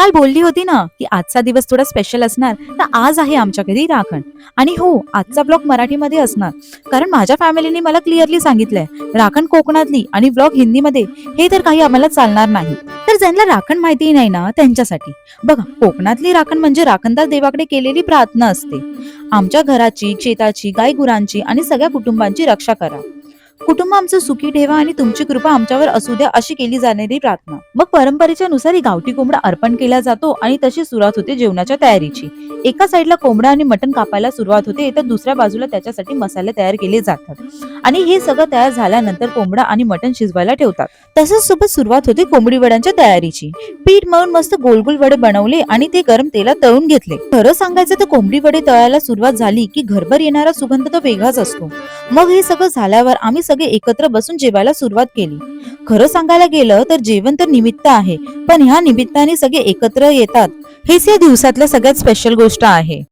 काल बोलली होती ना की आजचा दिवस थोडा स्पेशल असणार, तर आज आहे आमच्या घरी राखण. आणि हो, आजचा ब्लॉग मराठीमध्ये असणार, कारण माझ्या फॅमिलीने मला क्लिअरली सांगितलंय राखण कोकणातली आणि ब्लॉग हिंदीमध्ये हे तर काही आम्हाला चालणार नाही. तर ज्यांना राखण माहिती नाही ना त्यांच्यासाठी बघा, कोकणातली राखण म्हणजे राखणदार देवाकडे केलेली प्रार्थना असते. आमच्या घराची, शेताची, गाय गुरांची आणि सगळ्या कुटुंबांची रक्षा करा. कुटुंब आमचं सुखी ठेवा आणि तुमची कृपा आमच्यावर असू द्या, अशी केली जाणारी प्रार्थना. मग परंपरेच्या नुसार ही गावठी कोंबडा अर्पण केला जातो आणि तशी सुरुवात होते जेवणाच्या तयारीची. एका साईडला कोंबडा आणि मटण कापायला सुरुवात होते, तर दुसऱ्या बाजूला त्याच्यासाठी मसाले तयार केले जातात. आणि हे सगळं तयार झाल्यानंतर कोंबडा आणि मटण शिजवायला ठेवतात. तसंच सोबत सुरुवात होते कोंबडी वड्यांच्या तयारीची. पीठ मळून मस्त गोल गोल वडे बनवले आणि ते गरम तेलात तळून घेतले. खरं सांगायचं तर कोंबडी वडे तळायला सुरुवात झाली की घरभर येणारा सुगंध तर वेगळाच असतो. मग हे सगळं झाल्यावर आम्ही सगळे एकत्र बसून जेवायला सुरुवात केली. खरं सांगायला गेलं तर जेवण तर निमित्त आहे, पण ह्या निमित्ताने सगळे एकत्र येतात, हेच या दिवसातल्या सगळ्यात स्पेशल गोष्ट आहे.